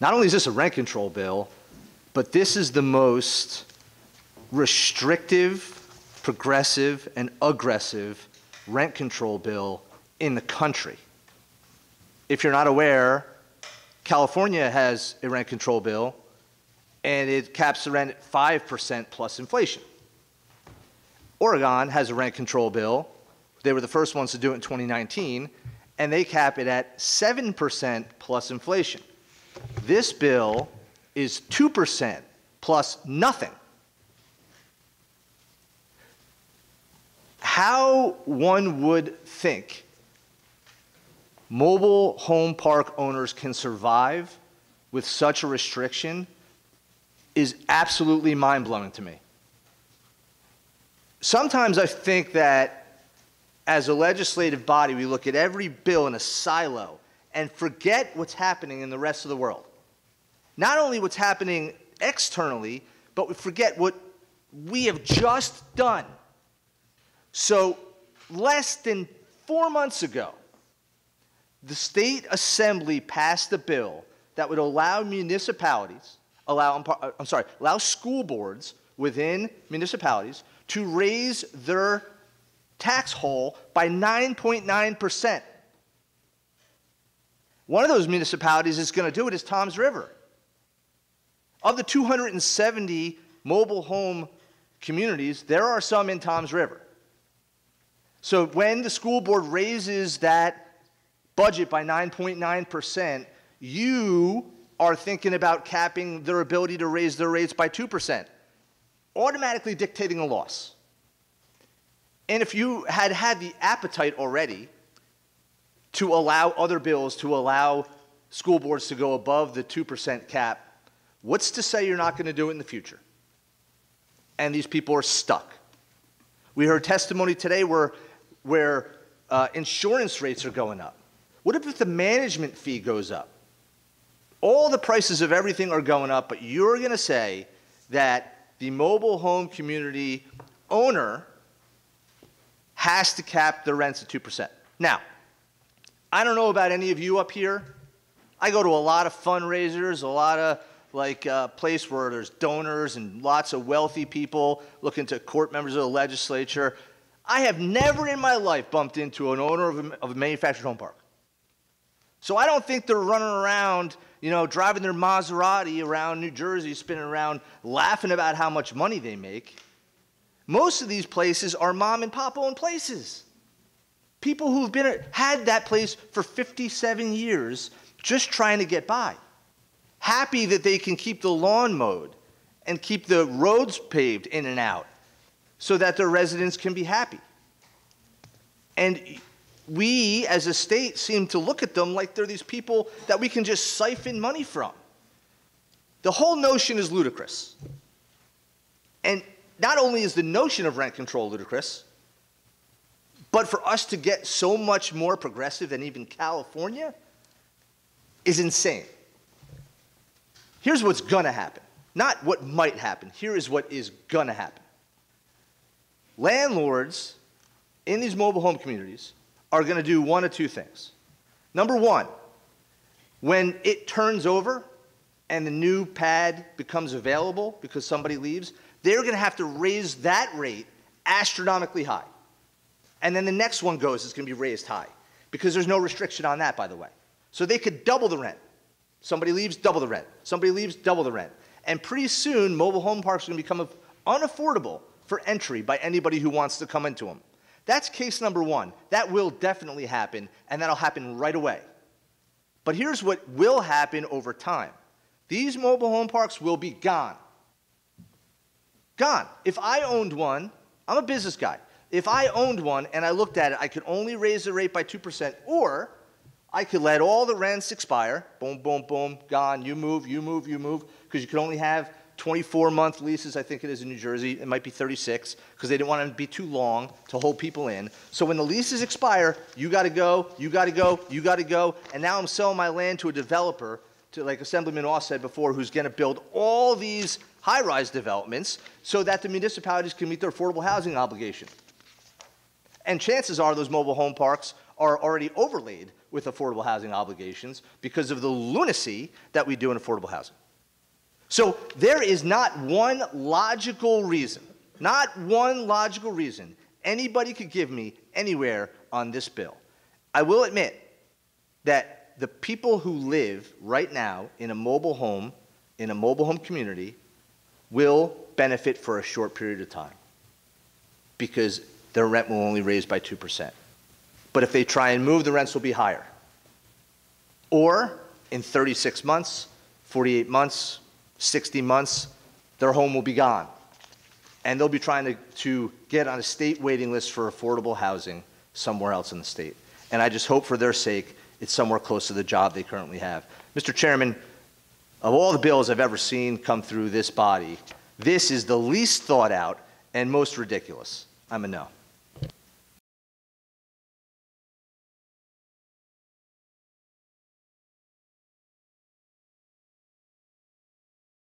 Not only is this a rent control bill, but this is the most restrictive, progressive, and aggressive rent control bill in the country. If you're not aware, California has a rent control bill, and it caps the rent at 5% plus inflation. Oregon has a rent control bill. They were the first ones to do it in 2019, and they cap it at 7% plus inflation. This bill is 2% plus nothing. How one would think mobile home park owners can survive with such a restriction is absolutely mind-blowing to me. Sometimes I think that as a legislative body, we look at every bill in a silo and forget what's happening in the rest of the world. Not only what's happening externally, but we forget what we have just done. So less than 4 months ago, the state assembly passed a bill that would allow municipalities, allow school boards within municipalities to raise their tax hole by 9.9%. One of those municipalities that's going to do it is Toms River. Of the 270 mobile home communities, there are some in Toms River. So when the school board raises that budget by 9.9%, you are thinking about capping their ability to raise their rates by 2%, automatically dictating a loss. And if you had had the appetite already to allow other bills to allow school boards to go above the 2% cap, what's to say you're not going to do it in the future? And these people are stuck. We heard testimony today where insurance rates are going up. What if the management fee goes up? All the prices of everything are going up, but you're going to say that the mobile home community owner has to cap the rents at 2%. Now, I don't know about any of you up here. I go to a lot of fundraisers, a lot of place where there's donors and lots of wealthy people looking to court members of the legislature. I have never in my life bumped into an owner of a manufactured home park. So I don't think they're running around, driving their Maserati around New Jersey, spinning around, laughing about how much money they make. Most of these places are mom and pop owned places. People who've had that place for 57 years just trying to get by. Happy that they can keep the lawn mowed and keep the roads paved in and out so that their residents can be happy. And we, as a state, seem to look at them like they're these people that we can just siphon money from. The whole notion is ludicrous. And not only is the notion of rent control ludicrous, but for us to get so much more progressive than even California is insane. Here's what's going to happen. Not what might happen. Here is what is going to happen. Landlords in these mobile home communities are going to do one of two things. Number one, when it turns over and the new pad becomes available because somebody leaves, they're going to have to raise that rate astronomically high. And then the next one goes, it's going to be raised high because there's no restriction on that, by the way. So they could double the rent. Somebody leaves, double the rent. Somebody leaves, double the rent. And pretty soon, mobile home parks are going to become unaffordable for entry by anybody who wants to come into them. That's case number one. That will definitely happen, and that'll happen right away. But here's what will happen over time. These mobile home parks will be gone. Gone. If I owned one, I'm a business guy. If I owned one and I looked at it, I could only raise the rate by 2%, or I could let all the rents expire. Boom, boom, boom, gone. You move, you move, you move, because you can only have 24-month leases, I think it is in New Jersey. It might be 36, because they didn't want them to be too long to hold people in. So when the leases expire, you got to go, you got to go, you got to go, and now I'm selling my land to a developer, to like Assemblyman Oss said before, who's going to build all these high-rise developments so that the municipalities can meet their affordable housing obligation. And chances are those mobile home parks are already overlaid with affordable housing obligations because of the lunacy that we do in affordable housing. So there is not one logical reason anybody could give me anywhere on this bill. I will admit that the people who live right now in a mobile home community will benefit for a short period of time because their rent will only raise by 2%. But if they try and move, the rents will be higher. Or in 36 months, 48 months, 60 months, their home will be gone. And they'll be trying to get on a state waiting list for affordable housing somewhere else in the state. And I just hope for their sake it's somewhere close to the job they currently have. Mr. Chairman, of all the bills I've ever seen come through this body, this is the least thought out and most ridiculous. I'm a no.